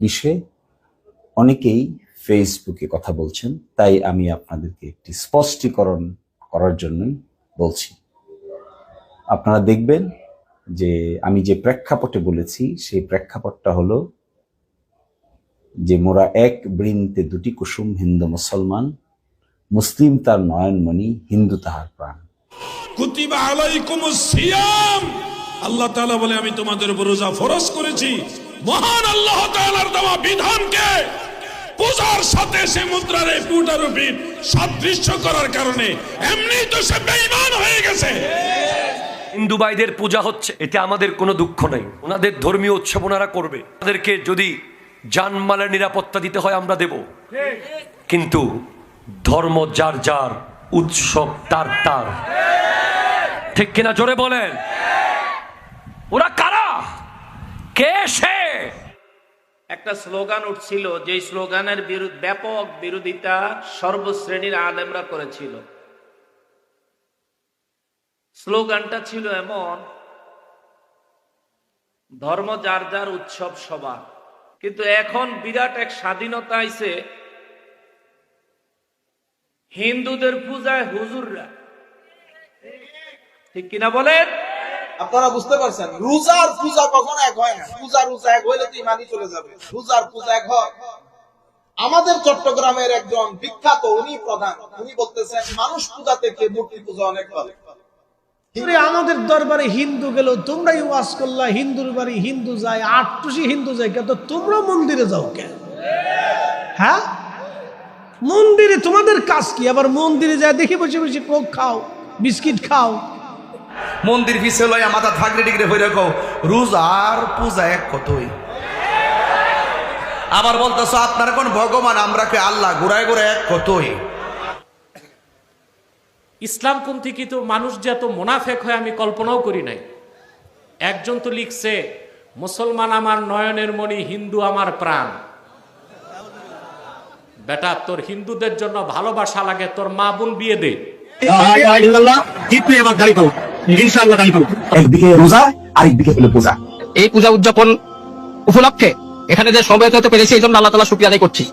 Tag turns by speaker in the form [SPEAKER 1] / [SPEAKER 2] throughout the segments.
[SPEAKER 1] বিষয়ে অনেকেই ফেসবুকে কথা বলছেন, তাই আমি আপনাদেরকে একটি স্পষ্টীকরণ করার জন্যই বলছি। আপনারা দেখবেন যে আমি যে প্রেক্ষাপটে বলেছি সেই প্রেক্ষাপটটা হলো যে মোরা এক বৃন্তে দুটি কুসুম, হিন্দু মুসলমান, মুসলিম তার নয়নমণি, হিন্দু তাহার প্রাণ।
[SPEAKER 2] কুতিবা আলাইকুমুস সিয়াম, আল্লাহ তাআলা বলে আমি তোমাদের উপর রোজা ফরজ করেছি। মহান আল্লাহ তাআলার দেওয়া বিধানকে পূজার সাথে সে মুদ্রার এই পুটারূপী সাদৃশ্য করার কারণে এমনি তো সে বেঈমান হয়ে গেছে।
[SPEAKER 3] হিন্দু ভাইদের পূজা হচ্ছে, এতে আমাদের কোনো দুঃখ নেই। ওনাদের ধর্মীয় উৎসব ওনারা করবে, তাদেরকে যদি জানমালের নিরাপত্তা দিতে হয় আমরা দেব, কিন্তু ধর্ম যার যার, উৎসব তার তার। ঠিক কিনা জোরে বলেন? ওরা কারা, কে সে?
[SPEAKER 4] একটা স্লোগান উঠছিল, যে স্লোগানের ব্যাপক বিরোধিতা সর্বশ্রেণীর আলেমরা করেছিল। স্লোগানটা ছিল এমন, ধর্ম যার যার, উৎসব সবার। কিন্তু এখন বিরাট এক স্বাধীনতা আইছে, হিন্দুদের পূজায় হুজুররা। ঠিক কিনা বলেন?
[SPEAKER 5] আপনারা বুঝতে পারছেন, রোজার পূজা কখনো এক হয় না। রোজা এক হইলে তো ইমানই চলে যাবে। রোজার পূজা এক হয়। আমাদের চট্টগ্রামের একজন বিখ্যাত, উনি প্রধান, উনি বলতেছেন মানুষ পূজা থেকে মূর্তি পূজা অনেক ভালো।
[SPEAKER 6] আমাদের দরবারে হিন্দু গেল, তোমরাই ওয়াজ করলা, হিন্দুর বাড়ি হিন্দু যায়, আটটুসি হিন্দু যায়, কেন তোমরা মন্দিরে যাও কেন? হ্যাঁ, মন্দিরে তোমাদের কাজ কি? আবার মন্দিরে যায় দেখি বসে বসে কোক খাও, বিস্কিট খাও।
[SPEAKER 7] মন্দির পিছে লইয়া মাথা থাকলে ডিগ্রে হয়ে রাখো, রোজার পূজা এক কতই। আবার বলতেছো আপনার কোন ভগবান, আমরা কে আল্লাহ, ঘুরায় ঘুরায় এক কতই।
[SPEAKER 8] ইসলামপন্থী কিন্তু মানুষ যে এত মোনাফেক হয় আমি কল্পনাও করি নাই। একজন তো লিখছে, মুসলমান আমার নয়নের মণি, হিন্দু আমার প্রাণ। বেটা, তোর হিন্দুদের জন্য ভালোবাসা লাগে, তোর মা বোন বিয়ে দে।
[SPEAKER 9] একদিকে রোজা, আরেকদিকে হলো পূজা। এই পূজা উদযাপন উপলক্ষে এখানে যে সমবেত হতে পেরেছি, এই জন্য আল্লাহ তাআলা শুকরিয়া আদায় করছি।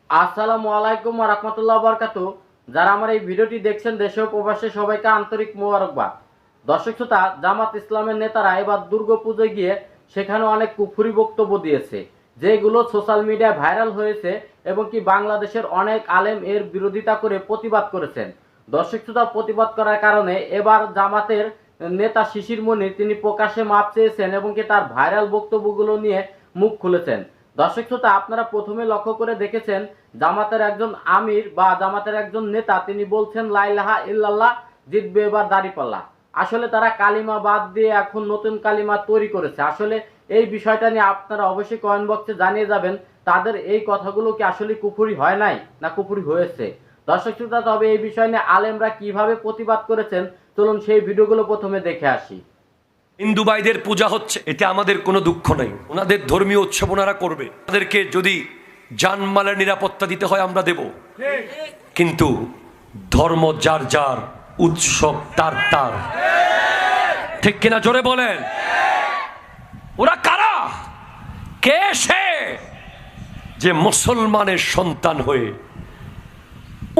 [SPEAKER 4] আসসালামু আলাইকুম ওয়া রাহমাতুল্লাহি ওয়া বারাকাতুহু। যারা আমার এই ভিডিওটি দেখছেন দেশে ও প্রবাসে, সবাইকে আন্তরিক মোবারকবাদ। দর্শক শ্রোতা, জামাত ইসলামের নেতারা এবার দুর্গাপূজায় গিয়ে সেখানে অনেক কুফরি বক্তব্য দিয়েছে, যেগুলো সোশ্যাল মিডিয়ায় ভাইরাল হয়েছে এবং কি বাংলাদেশের অনেক আলেম এর বিরোধিতা করে প্রতিবাদ করেছেন। দর্শক শ্রোতা, প্রতিবাদ করার কারণে এবার জামাতের নেতা শিশির মনির তিনি প্রকাশ্যে মাপ চেয়েছেন এবং কি তার ভাইরাল বক্তব্যগুলো নিয়ে মুখ খুলেছেন। দর্শক শ্রোতা, আপনারা প্রথমে লক্ষ্য করে দেখেছেন জামাতের একজন আমির বা জামাতের একজন নেতা তিনি বলছেন লা ইলাহা ইল্লাল্লাহ, জিতবে এবার দাঁড়িপাল্লা। আসলে তারা কালিমা বাদ দিয়ে এখন নতুন কালিমা তৈরি করেছে। আসলে এই বিষয়টা নিয়ে আপনারা অবশ্যই কমেন্ট বক্সে জানিয়ে যাবেন, তাদের এই কথাগুলো কি আসলে কুফরি হয় নাই না কুফরি হয়েছে। দর্শক শ্রোতা, তবে এই বিষয় নিয়ে আলেমরা কিভাবে প্রতিবাদ করেছেন চলুন সেই ভিডিওগুলো প্রথমে দেখে আসি।
[SPEAKER 3] হিন্দু ভাইদের পূজা হচ্ছে, এতে আমাদের কোনো দুঃখ নেই। ওনাদের ধর্মীয় উৎসব ওনারা করবে, তাদেরকে যদি জানমালের নিরাপত্তা দিতে হয় আমরা দেব, কিন্তু ধর্ম যার যার, উৎসব তার তার। ঠিক কিনা জোরে বলেন? ওরা কারা, কে সে যে মুসলমানের সন্তান হয়ে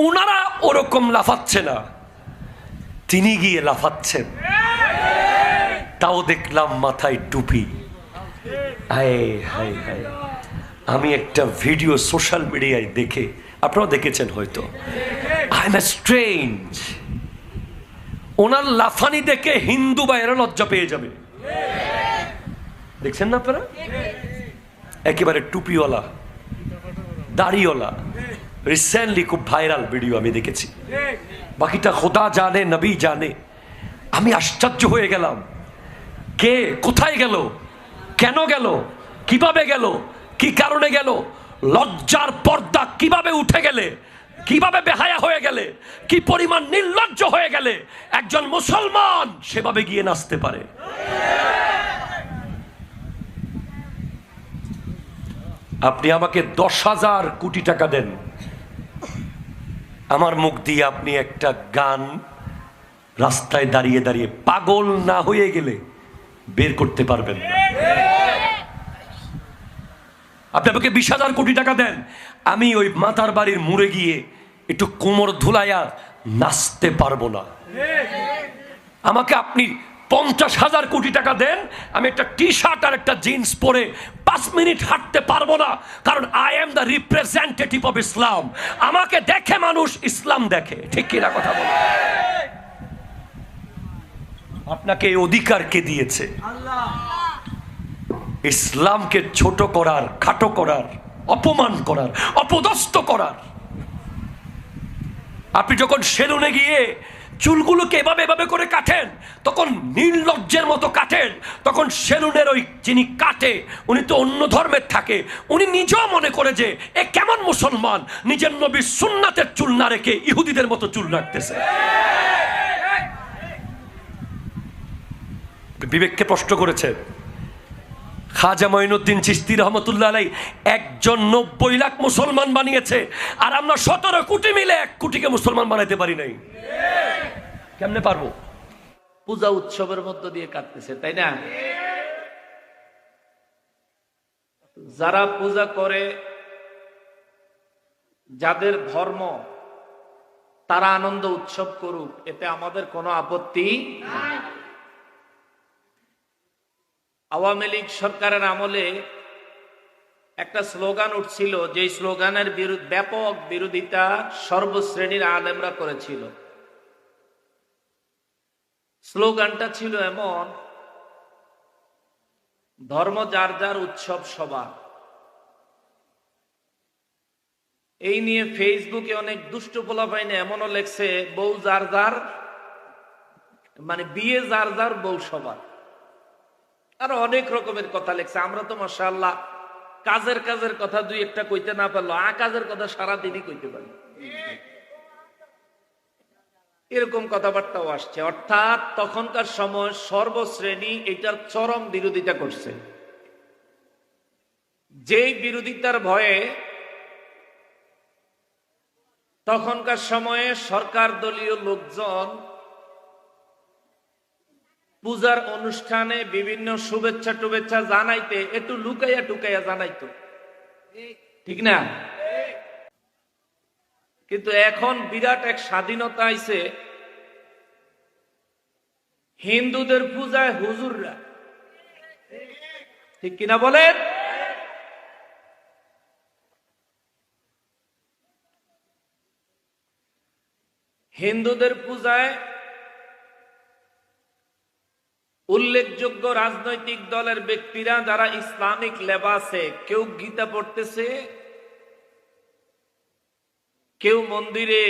[SPEAKER 3] ওনারা ওরকম লাফাচ্ছে না, তিনি গিয়ে লাফাচ্ছেন, তাও দেখলাম মাথায় টুপি। হায় হায় হায়, আমি একটা ভিডিও সোশ্যাল মিডিয়ায় দেখে, আপনারা দেখেছেন হয়তো, আই এম স্ট্রেঞ্জ। ওনার লাফানি দেখে হিন্দু ভাইয়েরা লজ্জা পেয়ে যাবে। দেখছেন না আপনারা? একেবারে টুপিওয়ালা, দাড়িওয়ালা, রিসেন্টলি খুব ভাইরাল ভিডিও আমি দেখেছি। বাকিটা খোদা জানে, নবী জানে। আমি আশ্চর্য হয়ে গেলাম, কে কোথায় গেল, কেন গেল, কিভাবে গেল, কি কারণে গেল, লজ্জার পর্দা কিভাবে উঠে গেলে, কিভাবে বেহায়া হয়ে গেলে, কি পরিমাণ নির্লজ্জ হয়ে গেলে একজন মুসলমান সেভাবে গিয়ে নাচতে পারে। আপনি আমাকে 10,000 কোটি টাকা দেন, আমার মুখ দিয়ে আপনি একটা গান রাস্তায় দাঁড়িয়ে দাঁড়িয়ে পাগল না হয়ে গেলে বের করতে পারবেন না। আপনি আমাকে 20,000 কোটি টাকা দেন, আমি ওই মাতার বাড়ির মুড়ে গিয়ে একটু কোমর ধুলাইয়া নাচতে পারবো না। আমাকে আপনি 50,000 কোটি টাকা দেন, আমি একটা টি শার্ট আর একটা জিন্স পরে 5 মিনিট হাঁটতে পারবো না, কারণ I am the representative of Islam. আমাকে দেখে মানুষ ইসলাম দেখে, ঠিক কিনা কথা বলে? আপনাকে এই অধিকার কে দিয়েছে? ইসলামকে ছোট করার, খাটো করার, অপমান করার, অপদস্থ করার। আপনি যখন সেলুনে গিয়ে চুলগুলোকে এভাবে এভাবে করে কাটেন, তখন নির্লজ্জের মতো কাটেন, তখন সেলুনের ওই যিনি কাটে উনি তো অন্য ধর্মের থাকে, উনি নিজেও মনে করে যে এ কেমন মুসলমান, নিজের নবীর সুন্নাতের চুল না রেখে ইহুদিদের মতো চুল রাখতেছে। বিবেককে প্রশ্ন করেছে। খাজা মঈনুদ্দিন চিশতি রহমতুল্লাহ আলাইহি একজন 90 লাখ মুসলমান বানিয়েছে, আর আমরা 17 কোটি মিলে 1 কোটিকে মুসলমান বানাইতে পারি নাই। কেমনে পারবো?
[SPEAKER 8] পূজা উৎসবের মধ্য দিয়ে কাটতেছে, তাই না? যারা পূজা করে, যাদের ধর্ম, তারা আনন্দ উৎসব করুক, এতে আমাদের কোনো আপত্তি নাই। আওয়ামী লীগ সরকারের আমলে একটা স্লোগান উঠছিল, যে স্লোগানের ব্যাপক বিরোধিতা সর্বশ্রেণীর আলেমরা করেছিল। স্লোগানটা ছিল এমন, ধর্ম যার যার উৎসব সবার। এই নিয়ে ফেসবুকে অনেক দুষ্ট পোলাপাইনে এমনও লেখছে, বউ যার যার, মানে বিয়ে যার যার, বউ সবার। আরো অনেক রকমের কথা লেখছে। আমরা তো মাশাআল্লাহ কাজের কথা দুই একটা কইতে না পারলো, কাজের কথা সারাদিনই কইতে পারি, এরকম কথাবার্তাও আসছে। অর্থাৎ তখনকার সময় সর্বশ্রেণী এটার চরম বিরোধিতা করছে। যেই বিরোধিতার ভয়ে তখনকার সময়ে সরকার দলীয় লোকজন পূজার অনুষ্ঠানে বিভিন্ন শুভেচ্ছা জানাইতে একটু লুকাইয়া টুকাইয়া জানাইতো, ঠিক না? কিন্তু এখন বিরাট এক স্বাধীনতা আইছে। হিন্দুদের পূজায় হুজুররা, ঠিক কিনা বলেন? হিন্দুদের পূজায় উল্লেখযোগ্য রাজনৈতিক দলের ব্যক্তিরা যারা ইসলামিক লেবাসে, কেউ গীতা পড়তেছে, কেউ মন্দিরে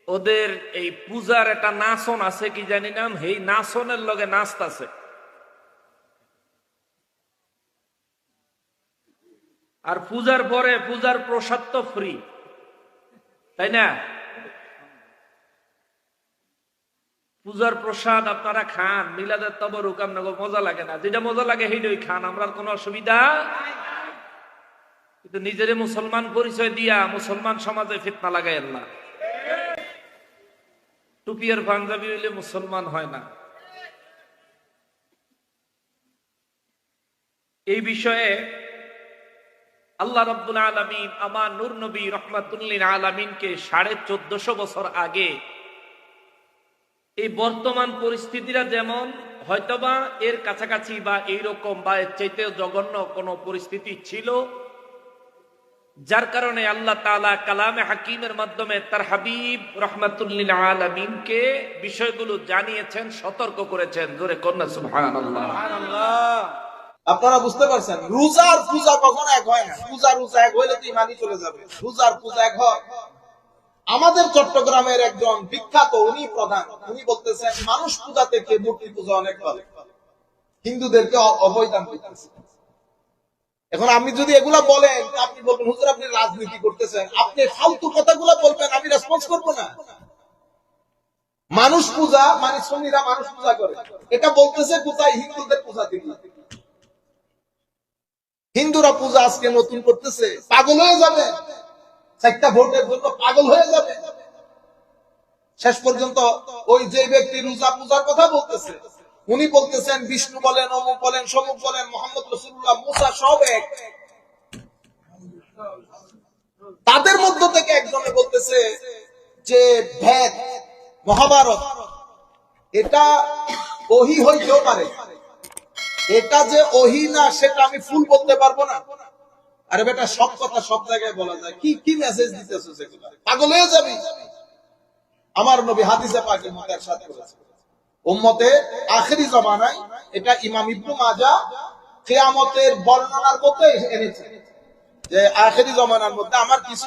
[SPEAKER 8] ওদের এই পূজার একটা নাচন আছে, কি জানি নাম, এই নাচনের লগে নাচতাছে। আর পূজার পরে পূজার প্রসাদ তো ফ্রি, তাই না? পূজার প্রসাদ আপনারা খান, মিলাদের তবরুক আপনাকে মজা লাগে না, যেটা মজা লাগে সেইটাই খান, আমরা কোনো অসুবিধা। কিন্তু নিজের মুসলমান পরিচয় দিয়া মুসলমান সমাজে ফিতনা লাগাইয়েন না। টুপি আর পাঞ্জাবি হইলে মুসলমান হয় না। এই বিষয়ে আল্লাহ রাব্বুল আলামিন আমার নূর নবী রহমাতুল্লিল আলামিনকে 1450 বছর আগে এই বর্তমান পরিস্থিতিরা যেমন হয়তোবা এর কাছাকাছি বা এইরকম বা এর চাইতেও জঘন্য কোন পরিস্থিতি ছিল, যার কারণে আল্লাহ তাআলা কালামে হাকিমের মাধ্যমে তার হাবিব রহমাতুল্লিল আলামিনকে বিষয়গুলো জানিয়েছেন, সতর্ক করেছেন। জোরে কন্যা সুবহানাল্লাহ।
[SPEAKER 5] আপনারা বুঝতে পারছেন, রোজার পূজা কখনো এক হয় না। রোজা এক হইলে তো ইমানই চলে যাবে। রোজার পূজা এক হয়। আমাদের চট্টগ্রামের একজন বিখ্যাত, উনি প্রধান, উনি বলতেছেন মানুষ পূজা থেকে মূর্তি পূজা অনেক ভালো, হিন্দুদেরকে অবৈধান করতেছে। এখন আপনি যদি এগুলা বলেন, আপনি বলবেন হুজুর আপনি রাজনীতি করতেছেন, আপনি ফালতু কথাগুলো বলবেন, আমি রেসপন্স করবো না। মানুষ পূজা মানে সুন্নিরা মানুষ পূজা করে, এটা বলতেছে কোথায়? হিন্দুদের পূজা থেকে। হিন্দুরা পূজা আজকে নতুন করতেছে, পাগল হয়ে যাবে, 4টা ভোটের জন্য পাগল হয়ে যাবে। শেষ পর্যন্ত ওই যে ব্যক্তি রোজা পূজার কথা বলতেছে, উনি বলতেছেন বিষ্ণু বলেন, অমুক বলেন, সমুক বলেন, মোহাম্মদ রাসূলুল্লাহ, মুসা সব এক। তাদের মধ্য থেকে একজনে বলতেছে যে ভেদ মহাভারত এটা ওহী হইতেও পারে, এটা যে ওহী না সেটা আমি ফুল বলতে পারবো না। আরে বেটা, সব কথা সব জায়গায় বলা যায়, কি কি মেসেজ দিতেছো সেগুলো? পাগল হয়ে যাবি। আমার নবী হাদিসে পাকের মধ্যে ارشاد করেছে উম্মতে আখিরি জামানায়, এটা ইমাম ইবনে মাজাহ কিয়ামতের বর্ণনার মধ্যে এনেছে যে আখিরি জামানার মধ্যে আমার কিছু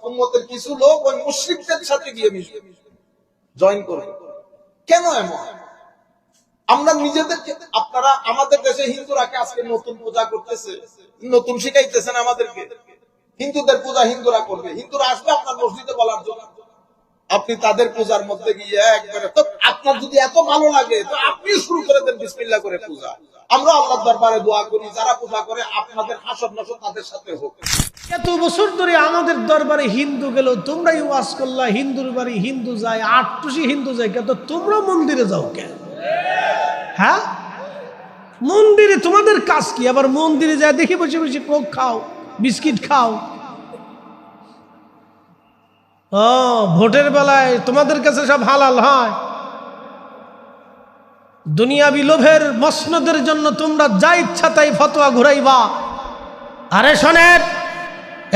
[SPEAKER 5] উম্মতের কিছু লোক ওই মুশরিকদের সাথে গিয়ে মিশবে, জয়েন করবে। কেন এমন? আমরা নিজেদেরকে, আপনারা আমাদের দেশে হিন্দুরাকে আজকে নতুন পূজা করতেছে, নতুন শিখাইতেছেন আমাদেরকে। হিন্দুদের পূজা হিন্দুরা করবে, হিন্দুরা আসবে আপনার মসজিদে বলার জন্য, আপনি তাদের পূজার মধ্যে গিয়ে একবারে, তো আপনার যদি এত ভালো লাগে তো আপনি শুরু করে দেন বিসমিল্লাহ করে পূজা। আমরা আল্লাহর দরবারে দোয়া করি যারা পূজা করে আপনাদের হাসর নাসর তাদের সাথে হোক।
[SPEAKER 6] এত বছর ধরে আমাদের দরবারে হিন্দু গেল, তোমরাই ওয়াজ করলা হিন্দুর বাড়ি হিন্দু যায়, আটটুসি হিন্দু যায়, কিন্তু তোমরা মন্দিরে যাও কেন? হ্যাঁ, মন্দিরে তোমাদের কাজ কি? আবার মন্দিরে যায় দেখি বসে বসে কোক খাও, বিস্কিট খাও। ও, ভোটের বেলায় তোমাদের কাছে সব হালাল হয়। দুনিয়াবি লোভের মসনদের জন্য তোমরা যা ইচ্ছা তাই ফতোয়া ঘুরাইবা। আরে শোনেন,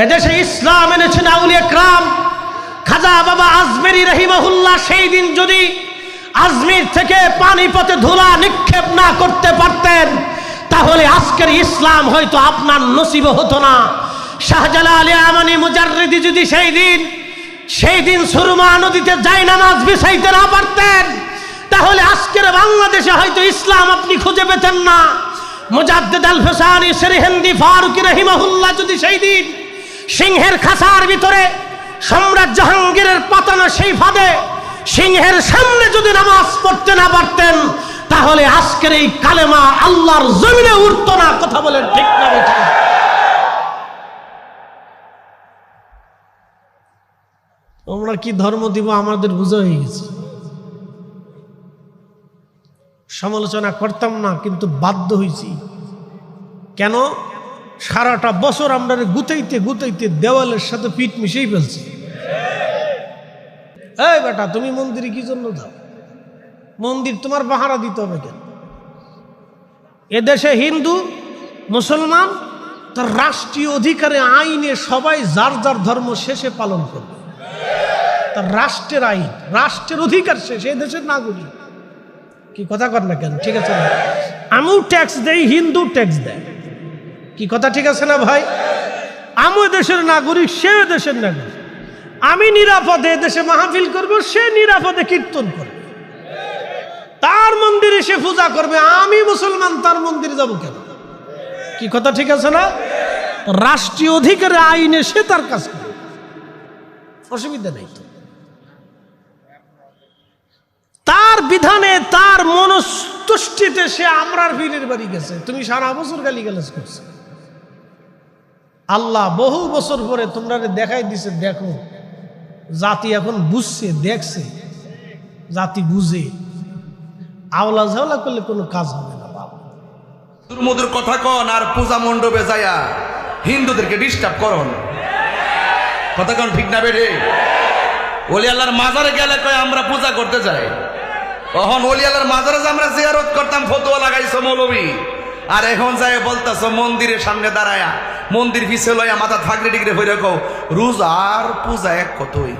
[SPEAKER 6] এদেশে ইসলাম এনেছেন আউলিয়া کرام। খাজা বাবা আজমেরি রহিমাহুল্লাহ সেই দিন যদি আজমির থেকে পানিপথে ধুলা নিক্ষেপ না করতে পারতেন তাহলে আজকের ইসলাম হয়তো আপনার নসিব হতো না। শাহজালাল ইয়ামানি মুজাররিদি যদি সেই দিন সুরমা নদীতে যাই নামাজ বিছাইতে না পারতেন তাহলে আজকের বাংলাদেশে হয়তো ইসলাম আপনি খুঁজে পেতেন না। মুজাদ্দিদ আল হুসাইনি সিরহিন্দি ফারুকি রহিমাহুল্লাহ যদি সেই দিন সিংহের খাঁচার ভিতরে সম্রাট জাহাঙ্গীরের পাতানো সেই ফাঁদে সিংহের সামনে যদি নামাজ পড়তে না পারতেন তাহলে আজকের এই কালেমা আল্লাহর জমিনে উঠতো না। কথা বলেন ঠিক না বেঠিক? আমরা কি ধর্ম দিব আমাদের বুঝা হয়ে গেছে। সমালোচনা করতাম না, কিন্তু বাধ্য হয়েছি। কেন? সারাটা বছর আমরা গুতাইতে গুতাইতে দেওয়ালের সাথে পিঠ মিশেই ফেলছি। এই বেটা, তুমি মন্দিরে কি জন্য যাও? মন্দির তোমার পাহারা দিতে হবে কেন? এদেশে হিন্দু মুসলমান তার রাষ্ট্রীয় অধিকারে আইনে সবাই যার যার ধর্ম শেষে পালন করবে। তার রাষ্ট্রের আইন, রাষ্ট্রের অধিকার শেষে দেশের নাগরিক। কি কথা কর না কেন? ঠিক আছে না? আমিও ট্যাক্স দেই, হিন্দু ট্যাক্স দেয়। কি কথা ঠিক আছে না ভাই? আমি দেশের নাগরিক, সে দেশের নাগরিক। আমি নিরাপদে দেশে মাহফিল করব, সে নিরাপদে কীর্তন করবে, তার মন্দিরে সে পূজা করবে। আমি মুসলমান, তার মন্দিরে যাব কেন? কি কথা ঠিক আছে না? রাষ্ট্রীয় অধিকারে আইনে সে তার কাজ করবে, অসুবিধা নেই তো। তার বিধানে তার মনস্তুষ্টিতে সে আমরার পীরের বাড়ি গেছে, তুমি সারা বছর গালিগালাজ করছো। আল্লাহ বহু বছর পরে তোমরা দেখাই দিছে, দেখো জাতি এখন বুঝছে, দেখছে, জাতি বুঝে। আওলা ঝাওলা করলে কোনো কাজ হবে না বাবা।
[SPEAKER 7] দুর্মধুর কথা কন আর পূজা মণ্ডপে যায়া হিন্দুদেরকে ডিস্টার্ব করন। কথা কন ঠিক না বেঠে? ওলি আল্লাহর মাজারে গেলে কয় আমরা পূজা করতে যাই, তখন ওলি আল্লাহর মাজারে যে আমরা জিয়ারত করতাম ফতোয়া লাগাইছো মৌলবী, আর এখন যাই বলতাছো মন্দিরের সামনে দাঁড়ায়া মন্দির পিছে লইয়া মাথা থাকলে ডিগ্রে হয়ে রাখো রোজা আর পূজা এক কতই।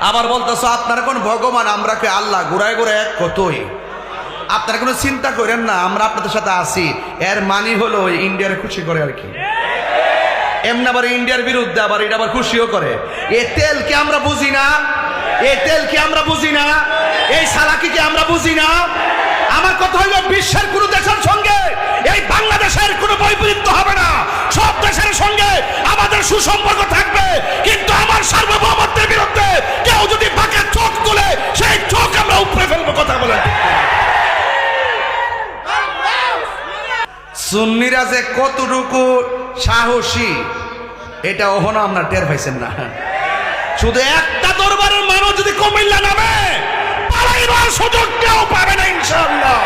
[SPEAKER 7] আবার বলতেছো আপনারা কোন ভগবান, আমরা কে আল্লাহ, ঘুরায় ঘুরায় এক কতই। আপনারা কোনো চিন্তা করেন না, আমরা আপনাদের সাথে আছি। এর মানি হলো ইন্ডিয়ার খুশি করে আর কি। এমনি আবার ইন্ডিয়ার বিরুদ্ধে আবার এটা আবার খুশিও করে। এ তেলকে আমরা বুঝি না, এই তেলকে আমরা বুঝি না, এই সালাকিকে আমরা বুঝি না। আমার কথা হইল বিশ্বের কোন দেশের সঙ্গে এই বাংলাদেশের কোনো বৈপরীত্য হবে না। সব দেশের সঙ্গে আমাদের সুসম্পর্ক থাকবে, কিন্তু আমার সার্বভৌমত্বের বিরুদ্ধে কেউ যদি বাঁকা চোখ তুলে সেই চোখ আমরা উপরে ফেলবো। কথা বলেন। সুন্নিরা যে কতটুকু সাহসী এটা ওখানে আমরা টের পাইছেন না। শুধু একটা দরবারের মানুষ যদি কুমিল্লা নামে পালাইবার সুযোগ কেউ পাবে না ইনশাআল্লাহ।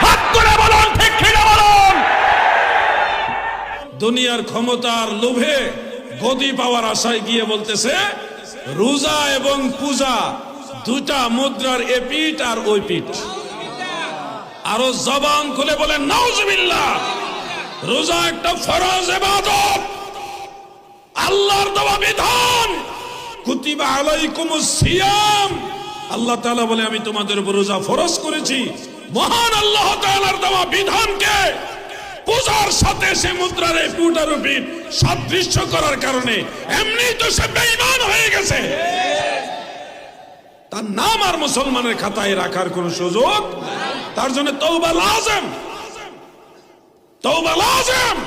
[SPEAKER 7] হাত তুলে বলুন ঠিক কিনা বলুন।
[SPEAKER 2] দুনিয়ার ক্ষমতার লোভে গদি পাওয়ার আশায় গিয়ে বলতেছে রোজা এবং পূজা দুটা মুদ্রার এ পিঠ আর ওই পিঠ। আরো জবান খুলে বলেন নাউজুবিল্লাহ। রোজা একটা ফরজ ইবাদত, আল্লাহর দেওয়া বিধান। কুতিবা আলাইকুমুস সিয়াম, আল্লাহ তাআলা বলে আমি তোমাদের উপর রোজা ফরজ করেছি। মহান আল্লাহ তাআলার দেওয়া বিধানকে পূজার সাথে সে মুদ্রার এই পিঠ আর পিঠ সাদৃশ্য করার কারণে এমনি তো সে বেঈমান হয়ে গেছে, তার নাম আর মুসলমানের খাতায় রাখার কোন সুযোগ। তার জন্য তওবা লাজেম, তওবা লাজেম।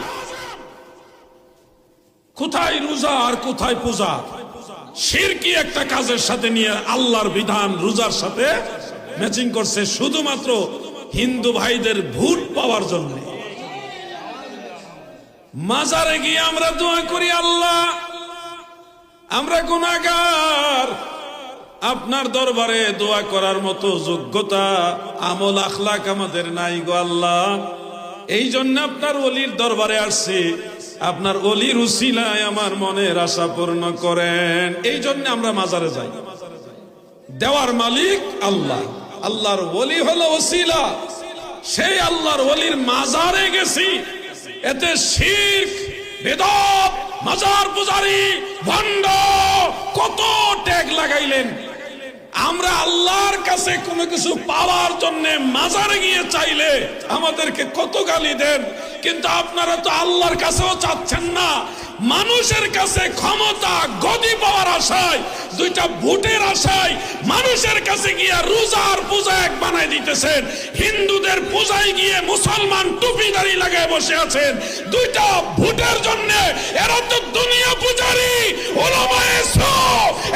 [SPEAKER 2] কোথায় রোজা আর কোথায় পূজা? শিরকি একটা কাজের সাথে নিয়ে আল্লাহর বিধান রোজার সাথে ম্যাচিং করছে শুধুমাত্র হিন্দু ভাইদের ভোট পাওয়ার জন্য। মাজারে গিয়ে আমরা দোয়া করি, আল্লাহ আমরা গুনাহগার, আপনার দরবারে দোয়া করার মতো যোগ্যতা আমল আখলাক আমাদের নাই গো আল্লাহ। এই জন্য আপনার ওলির দরবারে আসছি, আপনার ওলির উসিলায় আমার মনের আশা পূর্ণ করেন। এই জন্য আমরা মাজারে যাই। দেওয়ার মালিক আল্লাহ, আল্লাহর ওলি হলো ওসিলা। সেই আল্লাহর ওলির মাজারে গেছি, এতে শিরক বেদাত মাজার পূজারি ভণ্ড কত ট্যাগ লাগাইলেন। আমরা আল্লাহর কাছে কোনো কিছু পাওয়ার জন্য মাজারে গিয়ে চাইলে আমাদেরকে কত গালি দেন, কিন্তু আপনারা তো আল্লাহর কাছেও চাচ্ছেন না, মানুষের কাছে ক্ষমতা গদি পাওয়ার আশায়, দুইটা ভোটের আশায় মানুষের কাছে গিয়ে রোজা আর পূজা এক বানাই দিতেছেন। হিন্দুদের পূজায় গিয়ে মুসলমান টুপি দাড়ি লাগায় বসে আছেন দুইটা ভোটের জন্য। এরা তো দুনিয়া পূজারি, ওলামায়ে সু,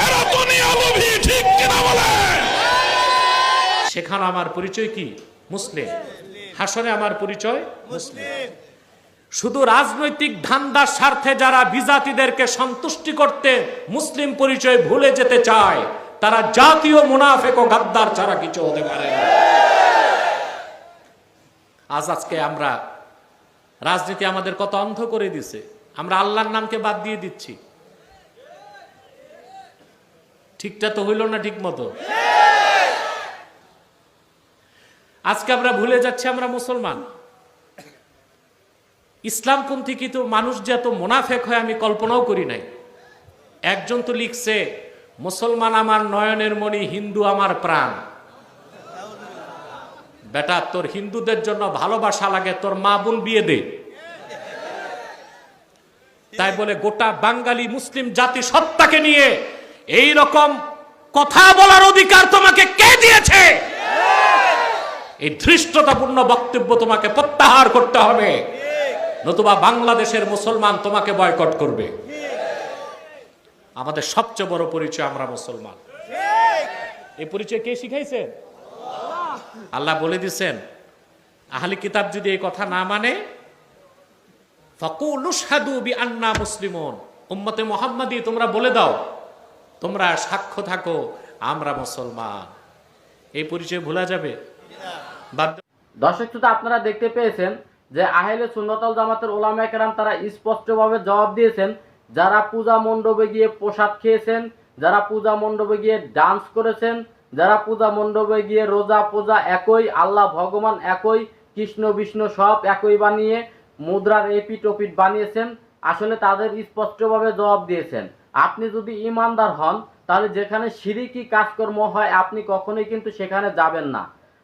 [SPEAKER 2] এরা দুনিয়া লোভী, ঠিক কিনা বলে?
[SPEAKER 10] সেখানে আমার পরিচয় কি? মুসলিম। হাসনে আমার পরিচয় মুসলিম। শুধু রাজনৈতিক ধান্দার স্বার্থে যারা বিজাতিদেরকে সন্তুষ্টি করতে মুসলিম পরিচয় ভুলে যেতে চায়, তারা জাতীয় মুনাফিক ও গাদ্দার ছাড়া কিছু হতে পারে না। আজকে আমরা রাজনীতি আমাদের কত অন্ধ করে দিছে, আমরা আল্লাহর নামকে বাদ দিয়ে দিচ্ছি। ঠিকটা তো হইল না ঠিক মতো। আজকে আমরা ভুলে যাচ্ছি আমরা মুসলমান। ইসলামপন্থী কিন্তু মানুষ যে এত মুনাফেক হয় আমি কল্পনাও করি নাই। একজন তো লিখছে, মুসলমান আমার নয়নের মণি, হিন্দু আমার প্রাণ। বেটা, তোর হিন্দুদের জন্য ভালোবাসা লাগে, তোর মা বোন বিয়ে দে। তাই বলে গোটা বাঙালি মুসলিম জাতি সত্তাকে নিয়ে এই রকম কথা বলার অধিকার তোমাকে কে দিয়েছে? এই ধৃষ্টতাপূর্ণ বক্তব্য তোমাকে প্রত্যাহার করতে হবে, নতুবা বাংলাদেশের মুসলমান তোমাকে বয়কট করবে। আমাদের সবচেয়ে বড় পরিচয় আমরা মুসলমান। এই পরিচয় কে শিখাইছে? আল্লাহ বলে দিচ্ছেন, আহলে কিতাব যদি এই কথা না মানে, ফাকুলু শাহাদু বিআন্না মুসলিমুন, উম্মতে মুহাম্মাদি তোমরা বলে দাও, তোমরা সাক্ষ্য থাকো আমরা মুসলমান। এই পরিচয় ভোলা যাবে?
[SPEAKER 4] দর্শক শ্রোতা, আপনারা দেখতে পেয়েছেন যে আহলে সুন্নাত ওয়াল জামাতের উলামায়ে কেরাম তারা স্পষ্টভাবে জবাব দিয়েছেন, যারা পূজা মণ্ডপে গিয়ে প্রসাদ খেয়েছেন, যারা পূজা মণ্ডপে গিয়ে ডান্স করেছেন, যারা পূজা মণ্ডপে গিয়ে রোজা পূজা একই, আল্লাহ ভগবান একই, কৃষ্ণ বিষ্ণু সব একই বানিয়ে মুদ্রার এপিট ওপিট বানিয়েছেন, আসলে তাদের স্পষ্টভাবে জবাব দিয়েছেন, আপনি যদি ইমানদার হন তাহলে যেখানে শিরকি কাজকর্ম হয় আপনি কখনোই কিন্তু সেখানে যাবেন না।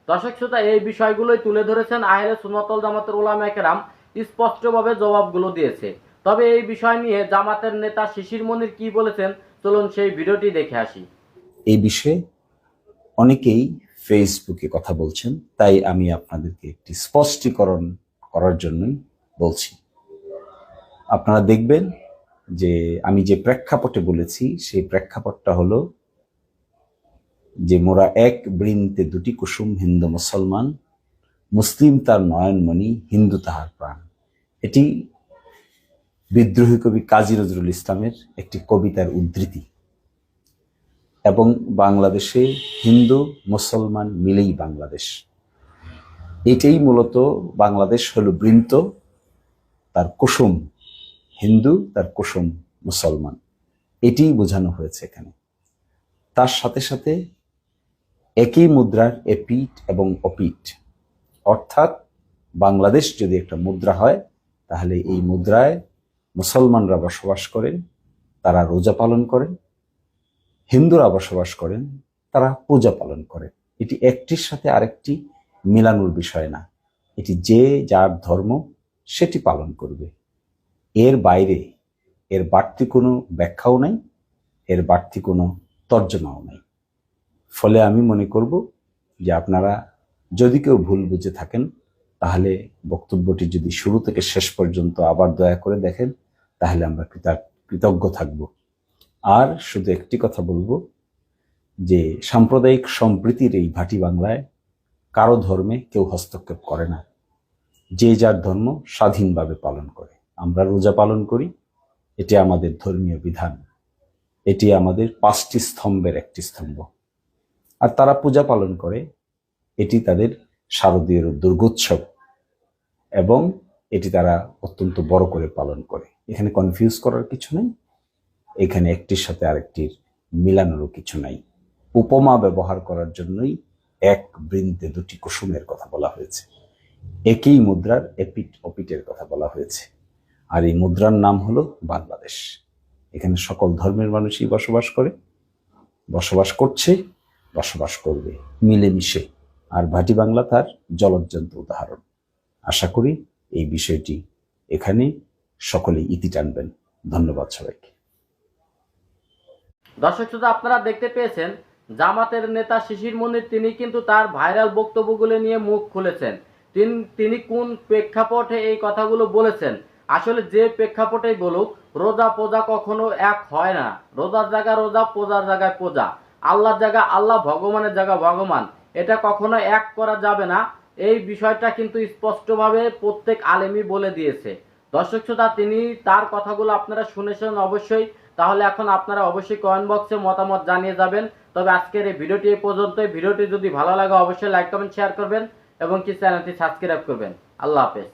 [SPEAKER 4] দর্শক শ্রোতা, এই বিষয়গুলোই তুলে ধরেছেন আহলে সুন্নাত ওয়াল জামাতের উলামায়ে কেরাম, স্পষ্টভাবে জবাবগুলো দিয়েছে। তবে এই বিষয় নিয়ে জামাতের নেতা শিশির মনির কি বলেছেন, চলুন সেই ভিডিওটি দেখে আসি।
[SPEAKER 1] এই বিষয়ে অনেকেই ফেসবুকে কথা বলছেন, তাই আমি আপনাদেরকে একটি স্পষ্টীকরণ করার জন্যই বলছি। আপনারা দেখবেন যে আমি যে প্রেক্ষাপটে বলেছি সেই প্রেক্ষাপটটা হলো যে মোরা এক বৃন্তে দুটি কুসুম, হিন্দু মুসলমান, মুসলিম তার নয়নমণি, হিন্দু তাহার প্রাণ। এটি বিদ্রোহী কবি কাজী নজরুল ইসলামের একটি কবিতার উদ্ধৃতি। এবং বাংলাদেশে হিন্দু মুসলমান মিলেই বাংলাদেশ, এটাই মূলত বাংলাদেশ হলো বৃন্ত, তার কুসুম হিন্দু তার কুসুম মুসলমান, এটিই বোঝানো হয়েছে এখানে। তার সাথে সাথে একই মুদ্রার এপিঠ এবং অপিঠ, অর্থাৎ বাংলাদেশ যদি একটা মুদ্রা হয় তাহলে এই মুদ্রায় মুসলমানরা বসবাস করেন, তারা রোজা পালন করেন, হিন্দুরা বসবাস করেন, তারা পূজা পালন করেন। এটি একটির সাথে আরেকটি মেলানোর বিষয় না, এটি যে যার ধর্ম সেটি পালন করবে। এর বাইরে এর বাড়তি কোনো ব্যাখ্যাও নাই, এর বাড়তি কোনো তর্জমাও নাই। ফলে আমি মনে করব যে আপনারা যদি কেউ ভুল বুঝে থাকেন তাহলে বক্তব্যটি যদি শুরু থেকে শেষ পর্যন্ত আবার দয়া করে দেখেন তাহলে আমরা কৃতজ্ঞ থাকব। আর শুধু একটি কথা বলবো যে সাম্প্রদায়িক সম্প্রীতির এই ভাটি বাংলায় কারো ধর্মে কেউ হস্তক্ষেপ করে না, যে যার ধর্ম স্বাধীনভাবে পালন করে। আমরা রোজা পালন করি, এটি আমাদের ধর্মীয় বিধান, এটি আমাদের 5টি স্তম্ভের একটি স্তম্ভ। আর তারা পূজা পালন করে, এটি তাদের শারদীয় দুর্গোৎসব এবং এটি তারা অত্যন্ত বড় করে পালন করে। এখানে কনফিউজ করার কিছু নেই, এখানে একটির সাথে আরেকটির মিলানোরও কিছু নাই। উপমা ব্যবহার করার জন্যই এক বৃন্তে দুটি কুসুমের কথা বলা হয়েছে, একই মুদ্রার এপিঠ অপিঠের কথা বলা হয়েছে। আর এই মুদ্রার নাম হলো বাংলাদেশ। এখানে সকল ধর্মের মানুষই বসবাস করে, বসবাস করছে, বসবাস করবে মিলেমিশে। আর ভাটি বাংলা তার জ্বলজ্জন্ত উদাহরণ। আশা করি এই বিষয়টি এখানে সকলেই ইতি টানবেন। ধন্যবাদ সবাইকে।
[SPEAKER 4] দর্শক শ্রোতা, আপনারা দেখতে পেয়েছেন জামাতের নেতা শিশির মনির তিনি কিন্তু তার ভাইরাল বক্তব্যগুলো নিয়ে মুখ খুলেছেন। তিনি কোন প্রেক্ষাপটে এই কথাগুলো বলেছেন, আসলে যে প্রেক্ষাপটেই বলুক, রোজা পূজা কখনো এক হয় না। রোজার জায়গা রোজা, পূজার জায়গায় পূজা, আল্লাহর জায়গা আল্লাহ, ভগবানের জায়গা ভগবান, এটা কখনো এক করা যাবে না। এই বিষয়টা কিন্তু স্পষ্টভাবে প্রত্যেক আলেমই বলে দিয়েছে। দর্শক শ্রোতা, তিনি তার কথাগুলো আপনারা শুনেছেন অবশ্যই, তাহলে এখন আপনারা অবশ্যই কমেন্ট বক্সে মতামত জানিয়ে যাবেন। তবে আজকের এই ভিডিওটি এই পর্যন্তই। ভিডিওটি যদি ভালো লাগে অবশ্যই লাইক কমেন্ট শেয়ার করবেন এবং কি চ্যানেলটি সাবস্ক্রাইব করবেন। আল্লাহ হাফেজ।